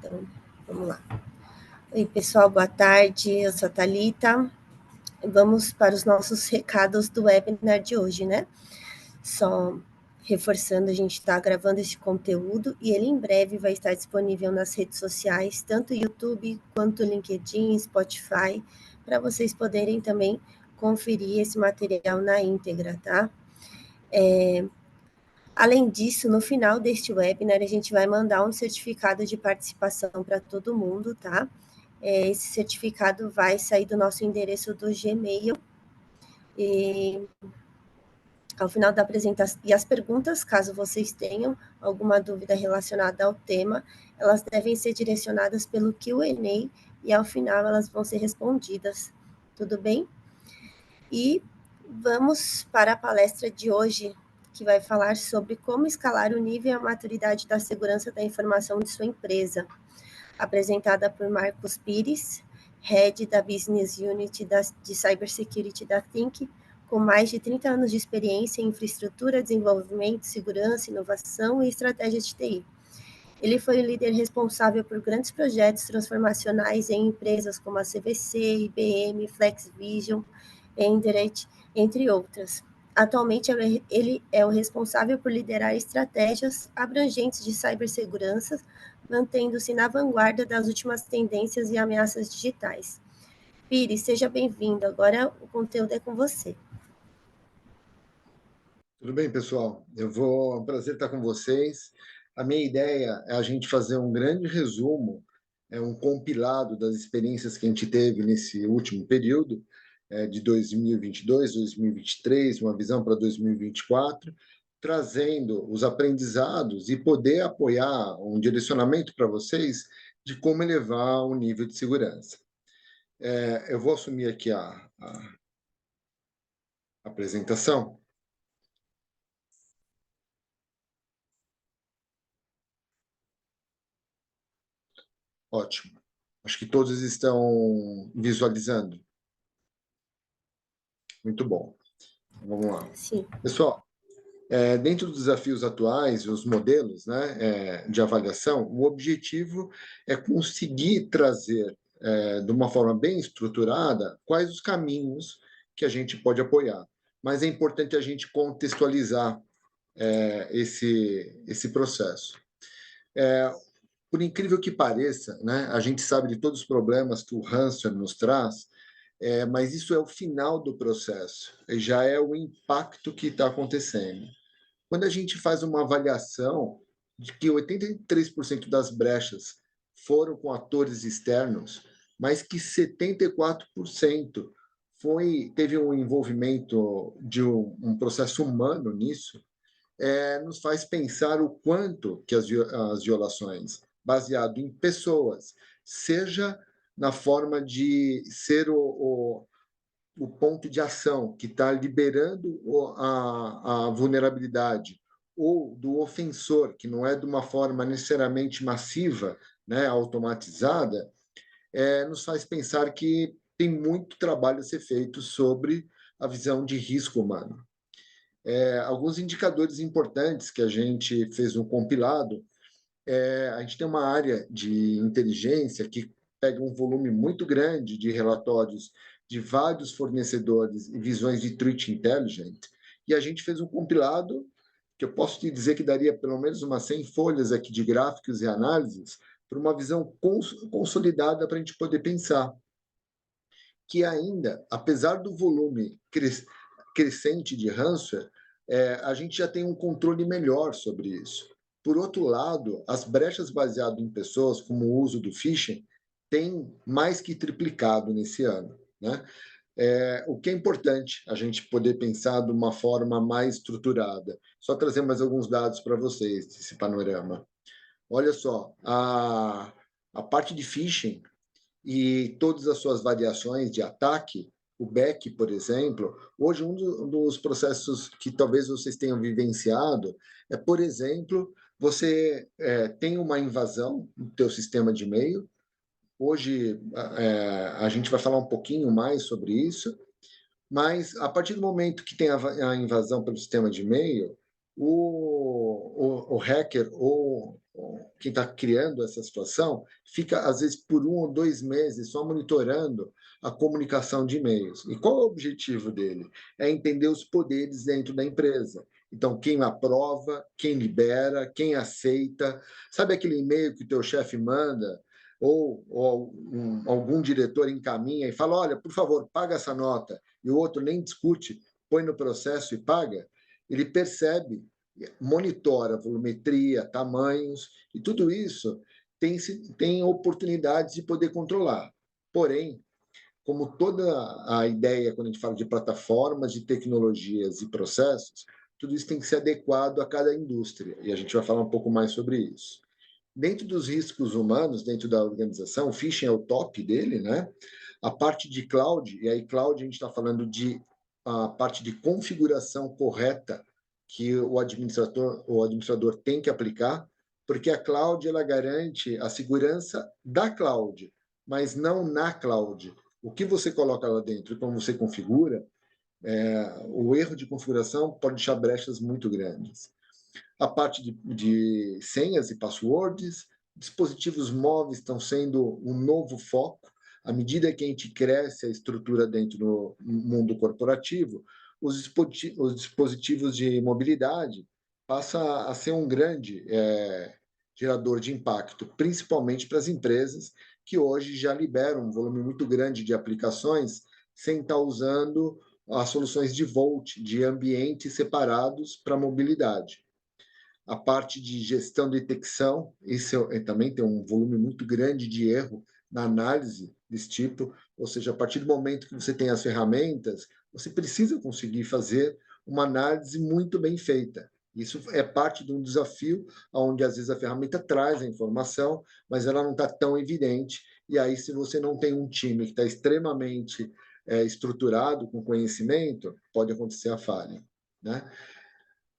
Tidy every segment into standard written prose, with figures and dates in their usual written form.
Então, vamos lá. Oi, pessoal, boa tarde. Eu sou a Thalita. Vamos para os nossos recados do webinar de hoje, né? Só reforçando, a gente está gravando esse conteúdo e ele em breve vai estar disponível nas redes sociais, tanto YouTube quanto LinkedIn, Spotify, para vocês poderem também conferir esse material na íntegra, tá? Além disso, no final deste webinar, a gente vai mandar um certificado de participação para todo mundo, tá? Esse certificado vai sair do nosso endereço do Gmail. E ao final da apresentação, e as perguntas, caso vocês tenham alguma dúvida relacionada ao tema, elas devem ser direcionadas pelo Q&A e ao final elas vão ser respondidas. Tudo bem? E vamos para a palestra de hoje, que vai falar sobre como escalar o nível e a maturidade da segurança da informação de sua empresa, apresentada por Marcos Pires, Head da Business Unit de Cybersecurity da Think, com mais de 30 anos de experiência em infraestrutura, desenvolvimento, segurança, inovação e estratégias de TI. Ele foi o líder responsável por grandes projetos transformacionais em empresas como a CVC, IBM, FlexVision, Enderit, entre outras. Atualmente, ele é o responsável por liderar estratégias abrangentes de cibersegurança, mantendo-se na vanguarda das últimas tendências e ameaças digitais. Pires, seja bem-vindo. Agora o conteúdo é com você. Tudo bem, pessoal? É um prazer estar com vocês. A minha ideia é a gente fazer um grande resumo, um compilado das experiências que a gente teve nesse último período, de 2022, 2023, uma visão para 2024, trazendo os aprendizados e poder apoiar um direcionamento para vocês de como elevar o nível de segurança. Eu vou assumir aqui a apresentação. Ótimo. Acho que todos estão visualizando. Muito bom. Vamos lá. Sim. Pessoal, dentro dos desafios atuais, os modelos, né, de avaliação, o objetivo é conseguir trazer, de uma forma bem estruturada, quais os caminhos que a gente pode apoiar. Mas é importante a gente contextualizar esse processo. Por incrível que pareça, né, a gente sabe de todos os problemas que o ransomware nos traz, mas isso é o final do processo, já é o impacto que está acontecendo. Quando a gente faz uma avaliação de que 83% das brechas foram com atores externos, mas que 74% teve um envolvimento de um processo humano nisso, nos faz pensar o quanto que as violações, baseado em pessoas, seja na forma de ser o ponto de ação que está liberando a vulnerabilidade, ou do ofensor, que não é de uma forma necessariamente massiva, né, automatizada, nos faz pensar que tem muito trabalho a ser feito sobre a visão de risco humano. Alguns indicadores importantes que a gente fez um compilado, a gente tem uma área de inteligência que pega um volume muito grande de relatórios de vários fornecedores e visões de threat intelligence, e a gente fez um compilado que eu posso te dizer que daria pelo menos umas 100 folhas aqui de gráficos e análises para uma visão consolidada para a gente poder pensar que ainda, apesar do volume crescente de ransomware, a gente já tem um controle melhor sobre isso. Por outro lado, as brechas baseadas em pessoas, como o uso do phishing, têm mais que triplicado nesse ano, né? O que é importante a gente poder pensar de uma forma mais estruturada. Só trazer mais alguns dados para vocês desse panorama. Olha só, a parte de phishing e todas as suas variações de ataque, o BEC, por exemplo, hoje um dos processos que talvez vocês tenham vivenciado é, por exemplo, você tem uma invasão no teu sistema de e-mail. Hoje a gente vai falar um pouquinho mais sobre isso, mas a partir do momento que tem a invasão pelo sistema de e-mail, o hacker ou quem está criando essa situação, fica, às vezes, por 1 ou 2 meses só monitorando a comunicação de e-mails. E qual é o objetivo dele? É entender os poderes dentro da empresa. Então, quem aprova, quem libera, quem aceita. Sabe aquele e-mail que o teu chefe manda, ou algum diretor encaminha e fala, olha, por favor, paga essa nota, e o outro nem discute, põe no processo e paga? Ele percebe, monitora volumetria, tamanhos, e tudo isso tem oportunidades de poder controlar. Porém, como toda a ideia, quando a gente fala de plataformas, de tecnologias e processos, tudo isso tem que ser adequado a cada indústria, e a gente vai falar um pouco mais sobre isso. Dentro dos riscos humanos, dentro da organização, o phishing é o top dele, né? A parte de cloud, e aí cloud a gente está falando de a parte de configuração correta que o administrador tem que aplicar, porque a cloud ela garante a segurança da cloud, mas não na cloud. O que você coloca lá dentro e como você configura, o erro de configuração pode deixar brechas muito grandes. A parte de senhas e passwords, dispositivos móveis estão sendo um novo foco. À medida que a gente cresce a estrutura dentro do mundo corporativo, os dispositivos de mobilidade passa a ser um grande gerador de impacto, principalmente para as empresas que hoje já liberam um volume muito grande de aplicações sem estar usando as soluções de Volt, de ambientes separados para mobilidade. A parte de gestão de detecção, isso também tem um volume muito grande de erro na análise desse tipo, ou seja, a partir do momento que você tem as ferramentas, você precisa conseguir fazer uma análise muito bem feita. Isso é parte de um desafio, onde às vezes a ferramenta traz a informação, mas ela não está tão evidente, e aí se você não tem um time que está extremamente estruturado, com conhecimento, pode acontecer a falha, né?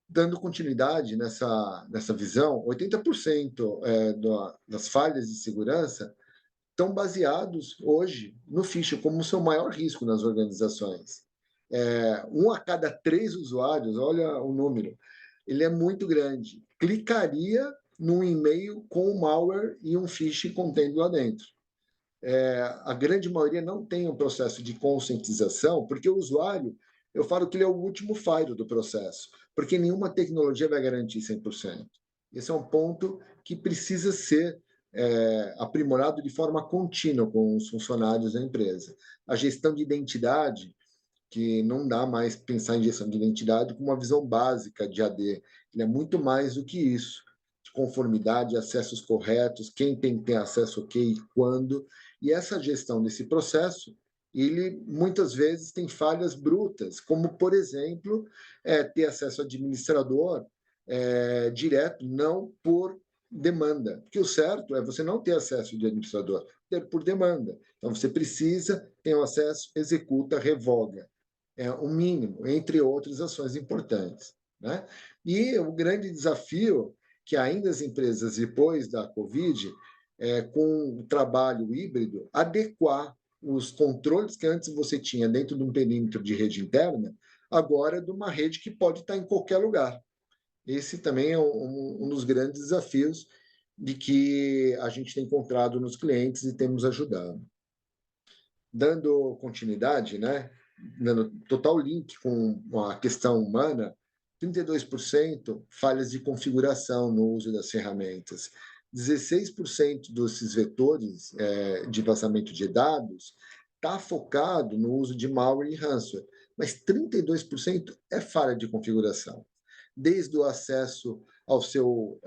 Dando continuidade nessa visão, 80% das falhas de segurança estão baseados hoje no phishing como o seu maior risco nas organizações. 1 a cada 3 usuários, olha o número, ele é muito grande, clicaria num e-mail com um malware e um phishing contendo lá dentro. A grande maioria não tem um processo de conscientização, porque o usuário, eu falo que ele é o último file do processo, porque nenhuma tecnologia vai garantir 100%. Esse é um ponto que precisa ser aprimorado de forma contínua com os funcionários da empresa. A gestão de identidade, que não dá mais pensar em gestão de identidade com uma visão básica de AD, ele é muito mais do que isso, de conformidade, acessos corretos, quem tem que ter acesso ok, quando, e essa gestão desse processo, ele muitas vezes tem falhas brutas, como, por exemplo, ter acesso ao administrador direto, não por demanda. Porque o certo é você não ter acesso de administrador, ter por demanda. Então, você precisa ter o acesso, executa, revoga. É o mínimo, entre outras ações importantes, né? E o grande desafio que ainda as empresas, depois da Covid, com o trabalho híbrido, adequar os controles que antes você tinha dentro de um perímetro de rede interna, agora de uma rede que pode estar em qualquer lugar. Esse também é um dos grandes desafios de que a gente tem encontrado nos clientes e temos ajudado. Dando continuidade, né? Dando total link com a questão humana, 32% falhas de configuração no uso das ferramentas. 16% desses vetores de vazamento de dados está focado no uso de malware e ransomware, mas 32% é falha de configuração. Desde o acesso ao seu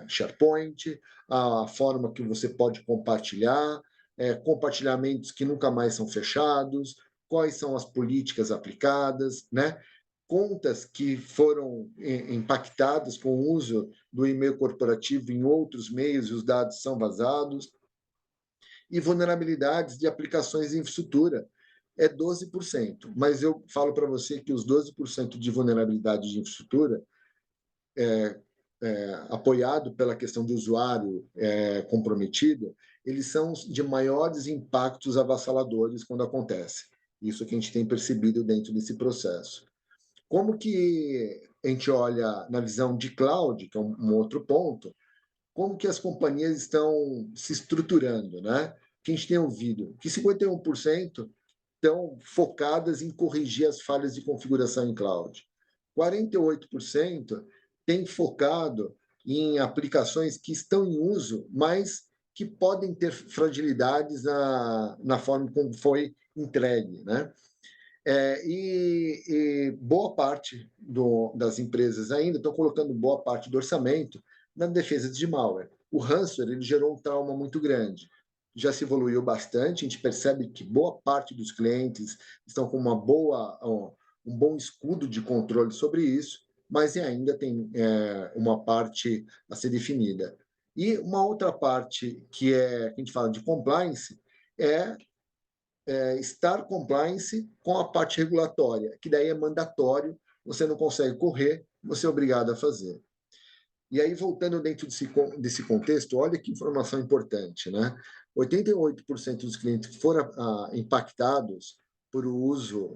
SharePoint, a forma que você pode compartilhar, compartilhamentos que nunca mais são fechados, quais são as políticas aplicadas, né? Contas que foram impactadas com o uso do e-mail corporativo em outros meios e os dados são vazados, e vulnerabilidades de aplicações de infraestrutura, 12%. Mas eu falo para você que os 12% de vulnerabilidade de infraestrutura, apoiado pela questão do usuário comprometido, eles são de maiores impactos avassaladores quando acontece. Isso que a gente tem percebido dentro desse processo. Como que a gente olha na visão de cloud, que é um outro ponto, como que as companhias estão se estruturando, né? Que a gente tem ouvido que 51% estão focadas em corrigir as falhas de configuração em cloud. 48% têm focado em aplicações que estão em uso, mas que podem ter fragilidades na forma como foi entregue, né? E boa parte das empresas ainda estão colocando boa parte do orçamento na defesa de malware. O ransomware ele gerou um trauma muito grande. Já se evoluiu bastante, a gente percebe que boa parte dos clientes estão com um bom escudo de controle sobre isso, mas ainda tem uma parte a ser definida. E uma outra parte que a gente fala de compliance é estar compliance com a parte regulatória, que daí é mandatório, você não consegue correr, você é obrigado a fazer. E aí, voltando dentro desse contexto, olha que informação importante, né? 88% dos clientes que foram impactados por o uso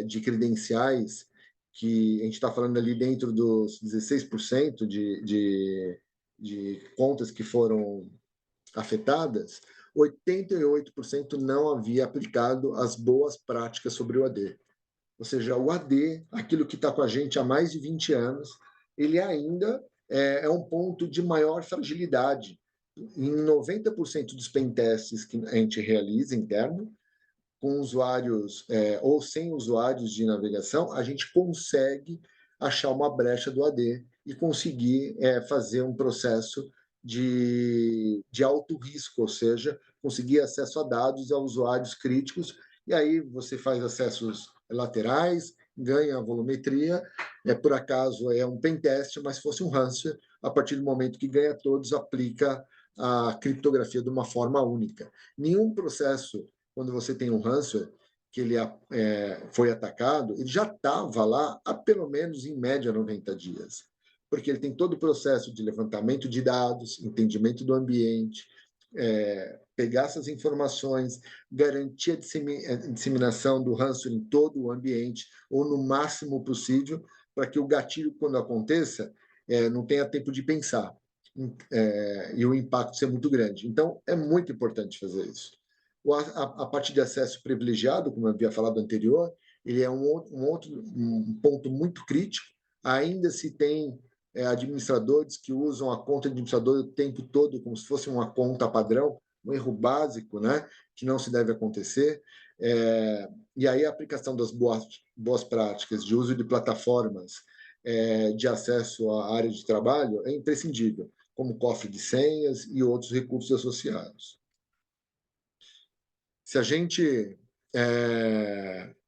de credenciais, que a gente está falando ali dentro dos 16% de contas que foram afetadas, 88% não havia aplicado as boas práticas sobre o AD. Ou seja, o AD, aquilo que está com a gente há mais de 20 anos, ele ainda é um ponto de maior fragilidade. Em 90% dos pentests que a gente realiza interno, com usuários ou sem usuários de navegação, a gente consegue achar uma brecha do AD e conseguir fazer um processo de alto risco, ou seja, conseguir acesso a dados a usuários críticos, e aí você faz acessos laterais, ganha volumetria, por acaso é um pentest, mas se fosse um ransomware, a partir do momento que ganha todos, aplica a criptografia de uma forma única. Nenhum processo quando você tem um ransomware que ele foi atacado, ele já estava lá há pelo menos, em média, 90 dias. Porque ele tem todo o processo de levantamento de dados, entendimento do ambiente, pegar essas informações, garantir a disseminação do ransomware em todo o ambiente, ou no máximo possível, para que o gatilho, quando aconteça, não tenha tempo de pensar. E o impacto ser muito grande. Então, é muito importante fazer isso. A parte de acesso privilegiado, como eu havia falado anterior, ele é um ponto muito crítico. Ainda se tem administradores que usam a conta de administrador o tempo todo como se fosse uma conta padrão, um erro básico, né, que não se deve acontecer. E aí a aplicação das boas práticas de uso de plataformas de acesso à área de trabalho é imprescindível, como cofre de senhas e outros recursos associados. Se a gente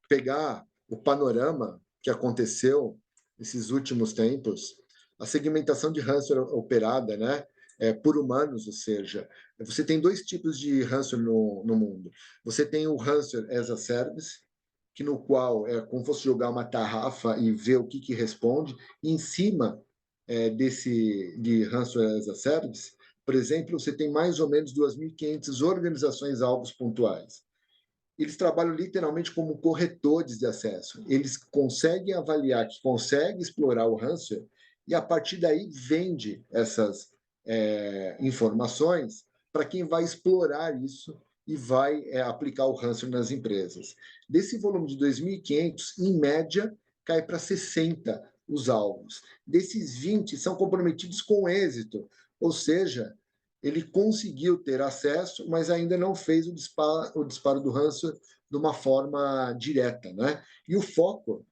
pegar o panorama que aconteceu nesses últimos tempos, a segmentação de ransomware operada, né, por humanos, ou seja, você tem dois tipos de ransomware no mundo. Você tem o ransomware as a service, que no qual é como se fosse jogar uma tarrafa e ver o que responde, e em cima de ransomware as a service, por exemplo, você tem mais ou menos 2.500 organizações alvos pontuais. Eles trabalham literalmente como corretores de acesso. Eles conseguem avaliar, que consegue explorar o ransomware e a partir daí vende essas informações para quem vai explorar isso e vai aplicar o ransomware nas empresas. Desse volume de 2.500, em média, cai para 60 os alvos. Desses 20 são comprometidos com êxito, ou seja, ele conseguiu ter acesso, mas ainda não fez o disparo do ransomware de uma forma direta, né? E o foco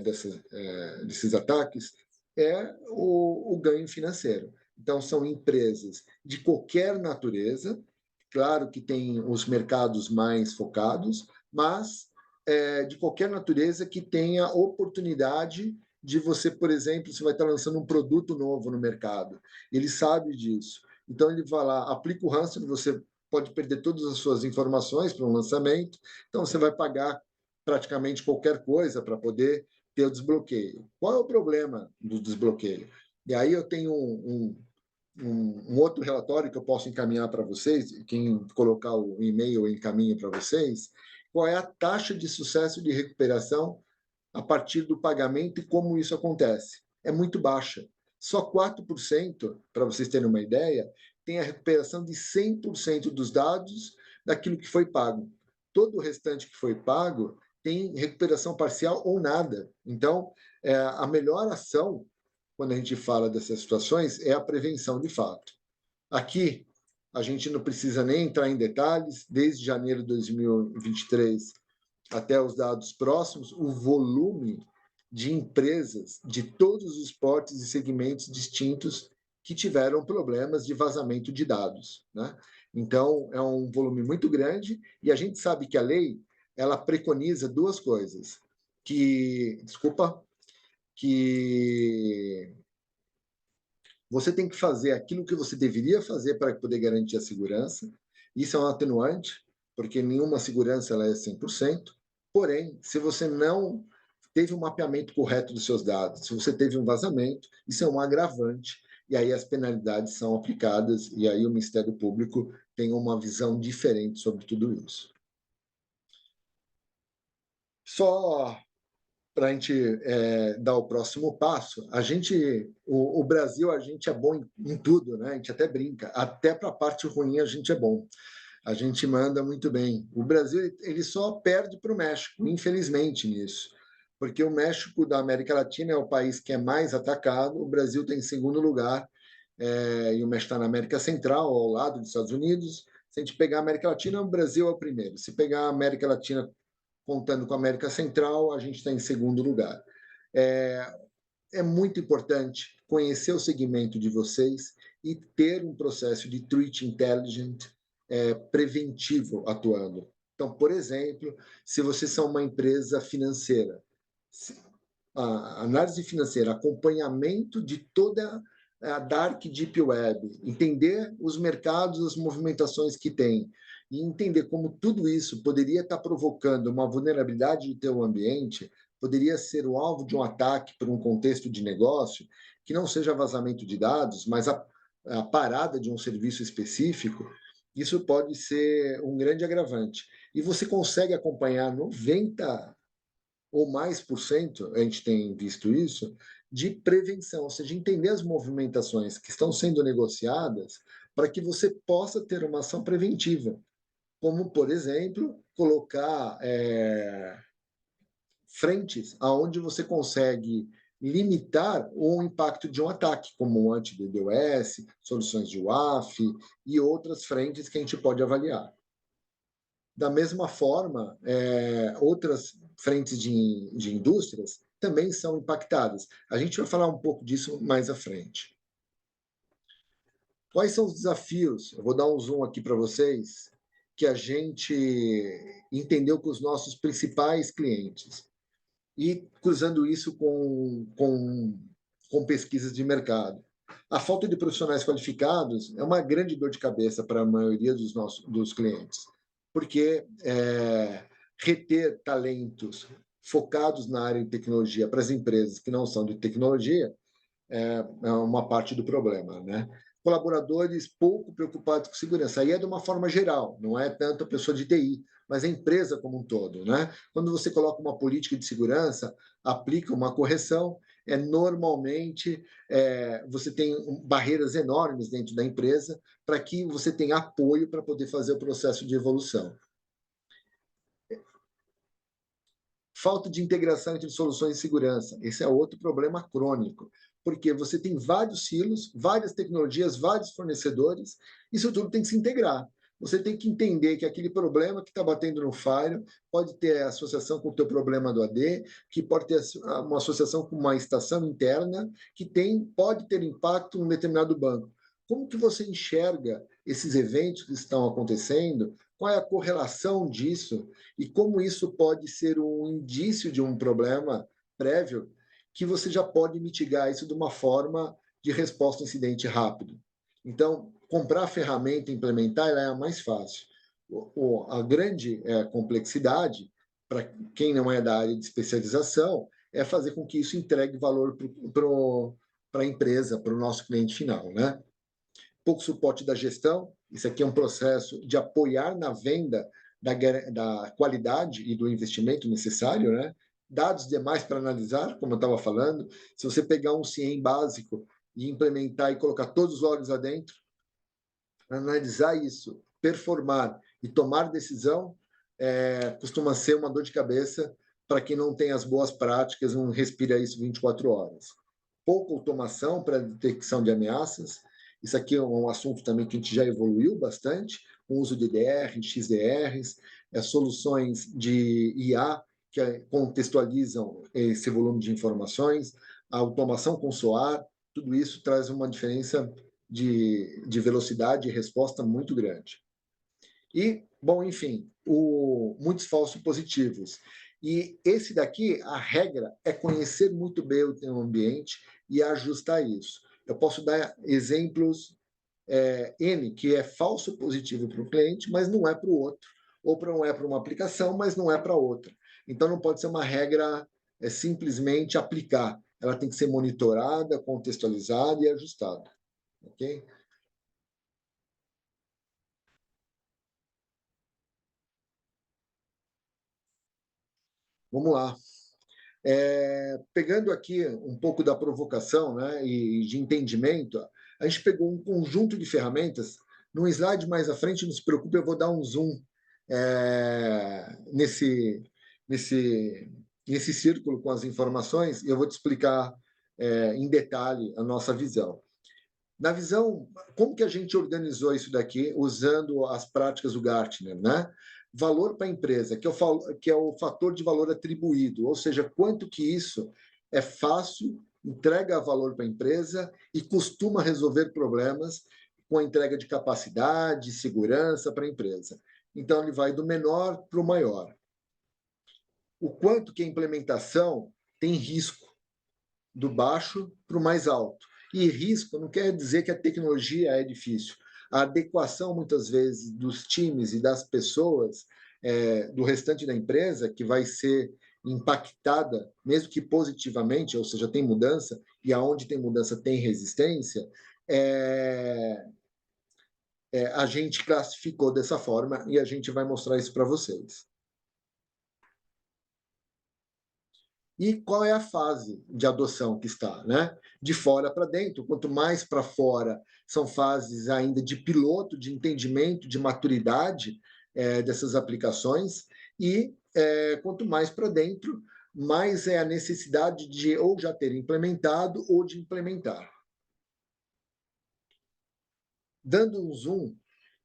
desses ataques é o ganho financeiro. Então, são empresas de qualquer natureza, claro que tem os mercados mais focados, mas de qualquer natureza que tenha oportunidade de você, por exemplo, você vai estar lançando um produto novo no mercado. Ele sabe disso. Então, ele vai lá, aplica o ransomware, você pode perder todas as suas informações para um lançamento, então você vai pagar praticamente qualquer coisa para poder ter o desbloqueio. Qual é o problema do desbloqueio? E aí eu tenho um outro relatório que eu posso encaminhar para vocês, quem colocar o e-mail eu encaminho para vocês, qual é a taxa de sucesso de recuperação a partir do pagamento e como isso acontece. É muito baixa. Só 4%, para vocês terem uma ideia, tem a recuperação de 100% dos dados daquilo que foi pago. Todo o restante que foi pago tem recuperação parcial ou nada. Então, a melhor ação, quando a gente fala dessas situações, é a prevenção de fato. Aqui, a gente não precisa nem entrar em detalhes, desde janeiro de 2023 até os dados próximos, o volume de empresas de todos os portes e segmentos distintos que tiveram problemas de vazamento de dados, né? Então, é um volume muito grande e a gente sabe que a lei ela preconiza duas coisas, que você tem que fazer aquilo que você deveria fazer para poder garantir a segurança. Isso é um atenuante, porque nenhuma segurança ela é 100%. Porém, se você não teve um mapeamento correto dos seus dados, se você teve um vazamento, isso é um agravante, e aí as penalidades são aplicadas, e aí o Ministério Público tem uma visão diferente sobre tudo isso. Só para a gente dar o próximo passo, o Brasil, a gente é bom em tudo, né? A gente até brinca, até para a parte ruim a gente é bom. A gente manda muito bem. O Brasil ele só perde para o México, infelizmente, nisso. Porque o México da América Latina é o país que é mais atacado, o Brasil está em segundo lugar, e o México está na América Central, ao lado dos Estados Unidos. Se a gente pegar a América Latina, o Brasil é o primeiro. Se pegar a América Latina contando com a América Central, a gente está em segundo lugar. É muito importante conhecer o segmento de vocês e ter um processo de threat intelligence preventivo atuando. Então, por exemplo, se vocês são uma empresa financeira, a análise financeira, acompanhamento de toda a dark deep web, entender os mercados, as movimentações que tem, e entender como tudo isso poderia estar provocando uma vulnerabilidade do teu ambiente, poderia ser o alvo de um ataque por um contexto de negócio, que não seja vazamento de dados, mas a parada de um serviço específico, isso pode ser um grande agravante. E você consegue acompanhar 90 ou mais por cento, a gente tem visto isso, de prevenção, ou seja, entender as movimentações que estão sendo negociadas para que você possa ter uma ação preventiva, como, por exemplo, colocar frentes aonde você consegue limitar o impacto de um ataque, como o anti-DDoS, soluções de WAF e outras frentes que a gente pode avaliar. Da mesma forma, outras frentes de indústrias também são impactadas. A gente vai falar um pouco disso mais à frente. Quais são os desafios? Eu vou dar um zoom aqui para vocês, que a gente entendeu com os nossos principais clientes. E cruzando isso com pesquisas de mercado. A falta de profissionais qualificados é uma grande dor de cabeça para a maioria dos clientes, porque reter talentos focados na área de tecnologia para as empresas que não são de tecnologia é uma parte do problema, né? Colaboradores pouco preocupados com segurança. Aí é de uma forma geral, não é tanto a pessoa de TI, mas a empresa como um todo, né? Quando você coloca uma política de segurança, aplica uma correção, normalmente você tem barreiras enormes dentro da empresa para que você tenha apoio para poder fazer o processo de evolução. Falta de integração entre soluções de segurança. Esse é outro problema crônico, porque você tem vários silos, várias tecnologias, vários fornecedores, isso tudo tem que se integrar. Você tem que entender que aquele problema que está batendo no Fire pode ter associação com o teu problema do AD, que pode ter uma associação com uma estação interna, que pode ter impacto em um determinado banco. Como que você enxerga esses eventos que estão acontecendo? Qual é a correlação disso? E como isso pode ser um indício de um problema prévio que você já pode mitigar isso de uma forma de resposta a incidente rápido. Então, comprar a ferramenta e implementar ela é a mais fácil. A grande complexidade, para quem não é da área de especialização, é fazer com que isso entregue valor para a empresa, para o nosso cliente final, né? Pouco suporte da gestão, isso aqui é um processo de apoiar na venda da qualidade e do investimento necessário, né? Dados demais para analisar, como eu estava falando, se você pegar um CIEM básico e implementar e colocar todos os óleo lá dentro, analisar isso, performar e tomar decisão, costuma ser uma dor de cabeça para quem não tem as boas práticas, não respira isso 24 horas. Pouca automação para detecção de ameaças. Isso aqui é um assunto também que a gente já evoluiu bastante, com o uso de DR, XDRs, soluções de IA que contextualizam esse volume de informações, a automação com SOAR, tudo isso traz uma diferença de velocidade e resposta muito grande. E, bom, enfim, muitos falsos positivos. E esse daqui, a regra é conhecer muito bem o teu ambiente e ajustar isso. Eu posso dar exemplos N, que é falso positivo para o cliente, mas não é para o outro. Ou não é para uma aplicação, mas não é para outra. Então, não pode ser uma regra simplesmente aplicar. Ela tem que ser monitorada, contextualizada e ajustada. Ok? Vamos lá. Pegando aqui um pouco da provocação, né, e de entendimento, a gente pegou um conjunto de ferramentas. Num slide mais à frente, não se preocupe, eu vou dar um zoom nesse círculo com as informações e eu vou te explicar em detalhe a nossa visão. Na visão, como que a gente organizou isso daqui usando as práticas do Gartner, né? Valor para a empresa, que é o fator de valor atribuído, ou seja, quanto que isso é fácil, entrega valor para a empresa e costuma resolver problemas com a entrega de capacidade, segurança para a empresa. Então, ele vai do menor para o maior. O quanto que a implementação tem risco, do baixo para o mais alto. E risco não quer dizer que a tecnologia é difícil. A adequação, muitas vezes, dos times e das pessoas do restante da empresa, que vai ser impactada, mesmo que positivamente, ou seja, tem mudança, e aonde tem mudança tem resistência, a gente classificou dessa forma e a gente vai mostrar isso para vocês. E qual é a fase de adoção que está, né? De fora para dentro, quanto mais para fora, são fases ainda de piloto, de entendimento, de maturidade dessas aplicações, e quanto mais para dentro, mais é a necessidade de ou já ter implementado ou de implementar. Dando um zoom,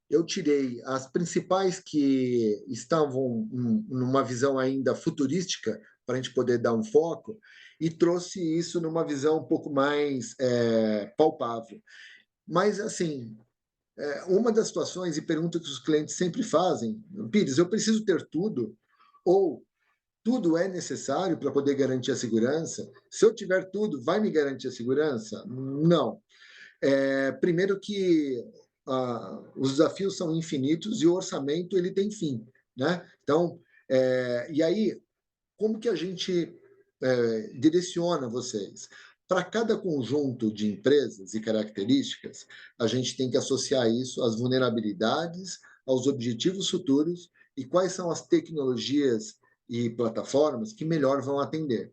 eu tirei as principais que estavam numa visão ainda futurística, para a gente poder dar um foco, e trouxe isso numa visão um pouco mais palpável. Mas, assim, uma das situações e pergunta que os clientes sempre fazem, Pires, eu preciso ter tudo? Ou tudo é necessário para poder garantir a segurança? Se eu tiver tudo, vai me garantir a segurança? Não. Primeiro que os desafios são infinitos e o orçamento ele tem fim, né? Então, e aí como que a gente direciona vocês? Para cada conjunto de empresas e características, a gente tem que associar isso às vulnerabilidades, aos objetivos futuros e quais são as tecnologias e plataformas que melhor vão atender.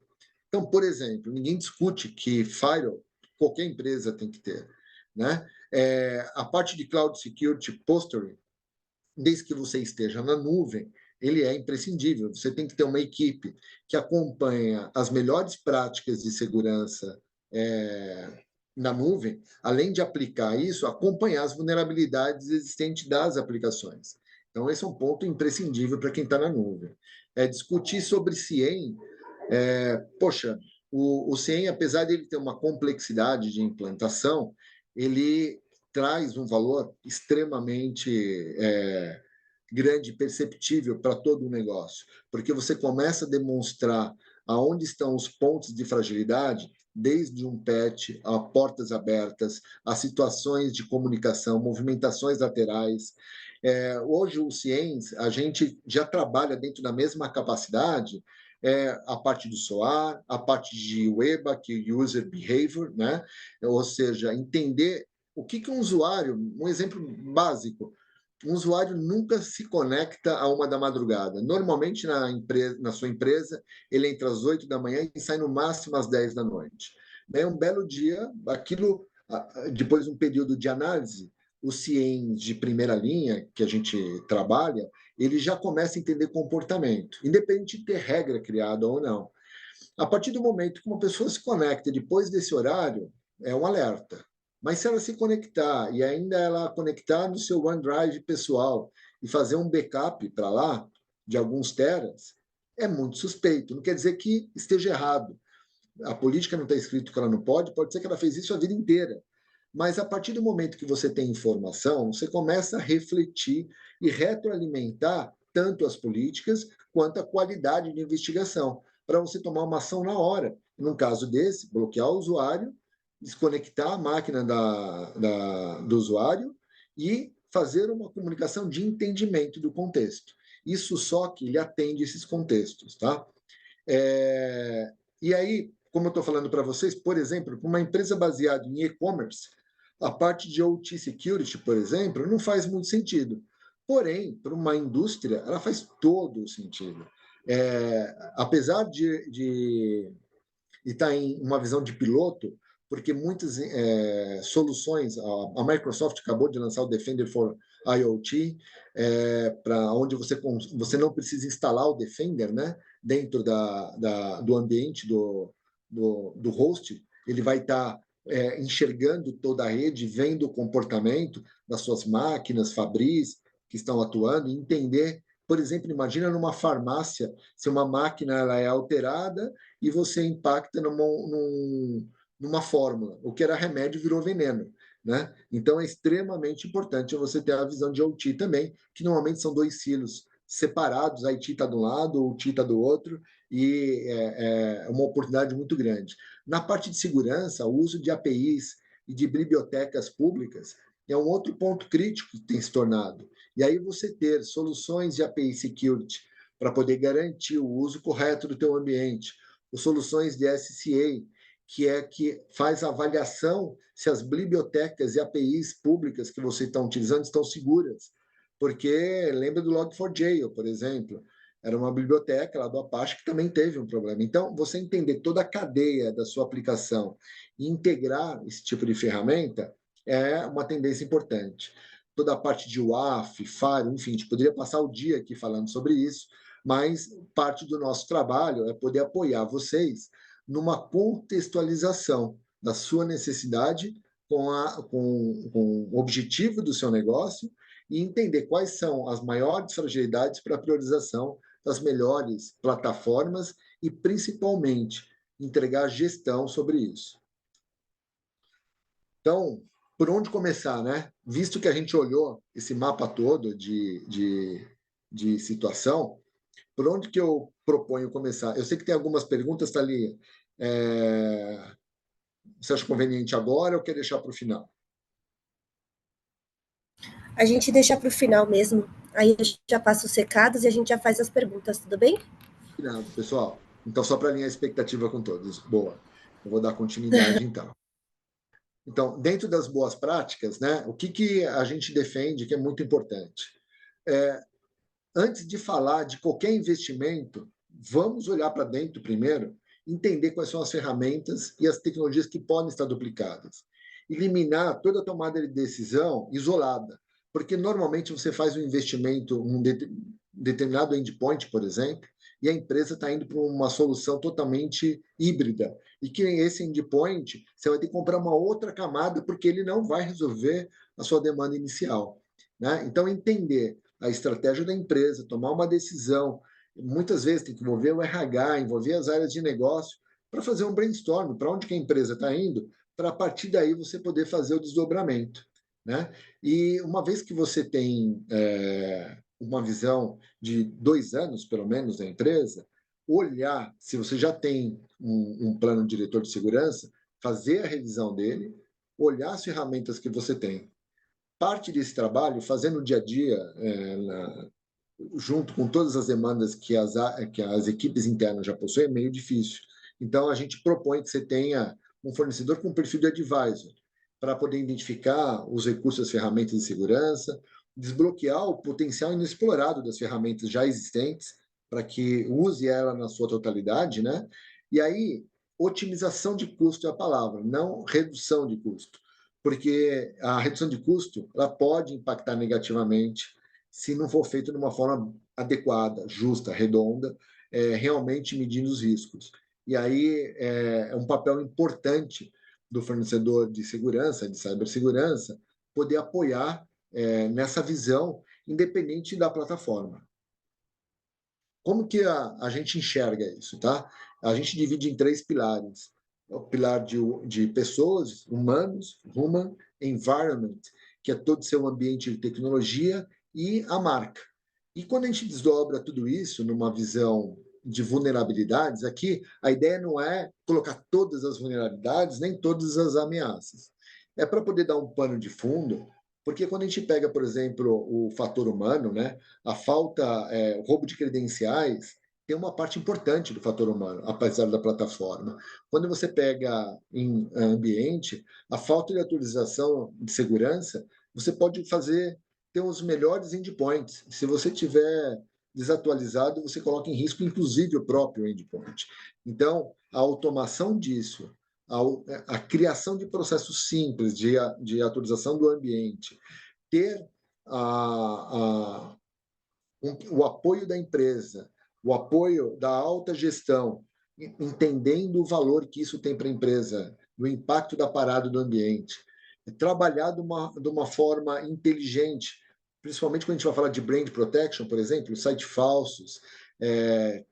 Então, por exemplo, ninguém discute que firewall qualquer empresa tem que ter, né? A parte de cloud security posture, desde que você esteja na nuvem, ele é imprescindível. Você tem que ter uma equipe que acompanha as melhores práticas de segurança na nuvem, além de aplicar isso, acompanhar as vulnerabilidades existentes das aplicações. Então, esse é um ponto imprescindível para quem está na nuvem. Discutir sobre CIEM, poxa, o CIEM, apesar de ele ter uma complexidade de implantação, ele traz um valor extremamente grande, perceptível para todo o negócio, porque você começa a demonstrar aonde estão os pontos de fragilidade, desde um patch a portas abertas, a situações de comunicação, movimentações laterais. Hoje, o Ciens, a gente já trabalha dentro da mesma capacidade a parte do SOAR, a parte de WEBA, que é User Behavior, né? Ou seja, entender o que um usuário, um exemplo básico, um usuário nunca se conecta a 1 da madrugada. Normalmente, na sua empresa, ele entra às 8 da manhã e sai no máximo às 10 da noite. Um belo dia, aquilo depois de um período de análise, os CIEMs de primeira linha que a gente trabalha, ele já começa a entender comportamento, independente de ter regra criada ou não. A partir do momento que uma pessoa se conecta depois desse horário, é um alerta. Mas se ela se conectar e ainda ela conectar no seu OneDrive pessoal e fazer um backup para lá, de alguns teras, é muito suspeito. Não quer dizer que esteja errado. A política não está escrito que ela não pode ser que ela fez isso a vida inteira. Mas a partir do momento que você tem informação, você começa a refletir e retroalimentar tanto as políticas quanto a qualidade de investigação, para você tomar uma ação na hora. Num caso desse, bloquear o usuário, desconectar a máquina do usuário e fazer uma comunicação de entendimento do contexto. Isso só que ele atende esses contextos, tá? E aí, como eu estou falando para vocês, por exemplo, uma empresa baseada em e-commerce, a parte de OT Security, por exemplo, não faz muito sentido. Porém, para uma indústria, ela faz todo o sentido. Apesar de estar em uma visão de piloto, porque muitas soluções, a Microsoft acabou de lançar o Defender for IoT, para onde você não precisa instalar o Defender, né, dentro do ambiente do host, ele vai estar enxergando toda a rede, vendo o comportamento das suas máquinas, fabris que estão atuando, e entender, por exemplo, imagina numa farmácia, se uma máquina ela é alterada e você impacta numa fórmula. O que era remédio virou veneno. Né? Então, é extremamente importante você ter a visão de OT também, que normalmente são dois silos separados, a IT está de um lado, o OT está do outro, e é uma oportunidade muito grande. Na parte de segurança, o uso de APIs e de bibliotecas públicas é um outro ponto crítico que tem se tornado. E aí você ter soluções de API Security para poder garantir o uso correto do teu ambiente, ou soluções de SCA, que faz a avaliação se as bibliotecas e APIs públicas que você está utilizando estão seguras. Porque lembra do Log4j, por exemplo, era uma biblioteca lá do Apache que também teve um problema. Então, você entender toda a cadeia da sua aplicação e integrar esse tipo de ferramenta é uma tendência importante. Toda a parte de WAF, FAIR, enfim, a gente poderia passar o dia aqui falando sobre isso, mas parte do nosso trabalho é poder apoiar vocês numa contextualização da sua necessidade com o objetivo do seu negócio e entender quais são as maiores fragilidades para a priorização das melhores plataformas e, principalmente, entregar gestão sobre isso. Então, por onde começar, né? Visto que a gente olhou esse mapa todo de situação, por onde que eu proponho começar? Eu sei que tem algumas perguntas, Thalia. Você acha conveniente agora ou quer deixar para o final? A gente deixa para o final mesmo. Aí eu já passo os recados e a gente já faz as perguntas, tudo bem? Combinado, pessoal. Então, só para alinhar a expectativa com todos. Boa. Eu vou dar continuidade, então. Então, dentro das boas práticas, né, o que a gente defende que é muito importante? Antes de falar de qualquer investimento, vamos olhar para dentro primeiro, entender quais são as ferramentas e as tecnologias que podem estar duplicadas. Eliminar toda a tomada de decisão isolada, porque normalmente você faz um investimento em um determinado endpoint, por exemplo, e a empresa está indo para uma solução totalmente híbrida. E que esse endpoint, você vai ter que comprar uma outra camada, porque ele não vai resolver a sua demanda inicial. Né? Então, entender a estratégia da empresa, tomar uma decisão, muitas vezes tem que envolver o RH, envolver as áreas de negócio, para fazer um brainstorm, para onde que a empresa está indo, para a partir daí você poder fazer o desdobramento. Né? E uma vez que você tem uma visão de 2 anos, pelo menos, da empresa, olhar se você já tem um plano diretor de segurança, fazer a revisão dele, olhar as ferramentas que você tem. Parte desse trabalho, fazendo o dia a dia, junto com todas as demandas que as equipes internas já possuem, é meio difícil. Então, a gente propõe que você tenha um fornecedor com perfil de advisor, para poder identificar os recursos, as ferramentas de segurança, desbloquear o potencial inexplorado das ferramentas já existentes, para que use ela na sua totalidade, né? E aí, otimização de custo é a palavra, não redução de custo. porque a redução de custo ela pode impactar negativamente se não for feito de uma forma adequada, justa, redonda, realmente medindo os riscos. E aí é um papel importante do fornecedor de segurança, de cibersegurança, poder apoiar nessa visão, independente da plataforma. Como que a gente enxerga isso, tá? A gente divide em 3 pilares. O pilar de pessoas, humanos, human, environment, que é todo o seu ambiente de tecnologia, e a marca. E quando a gente desdobra tudo isso numa visão de vulnerabilidades, aqui a ideia não é colocar todas as vulnerabilidades, nem todas as ameaças. É para poder dar um pano de fundo, porque quando a gente pega, por exemplo, o fator humano, né, a falta, o roubo de credenciais, tem uma parte importante do fator humano, apesar da plataforma. Quando você pega em ambiente, a falta de atualização de segurança, você pode ter os melhores endpoints. Se você tiver desatualizado, você coloca em risco, inclusive, o próprio endpoint. Então, a automação disso, a criação de processos simples de atualização do ambiente, ter o apoio da empresa, o apoio da alta gestão, entendendo o valor que isso tem para a empresa, o impacto da parada do ambiente, trabalhar de uma forma inteligente, principalmente quando a gente vai falar de brand protection, por exemplo, sites falsos,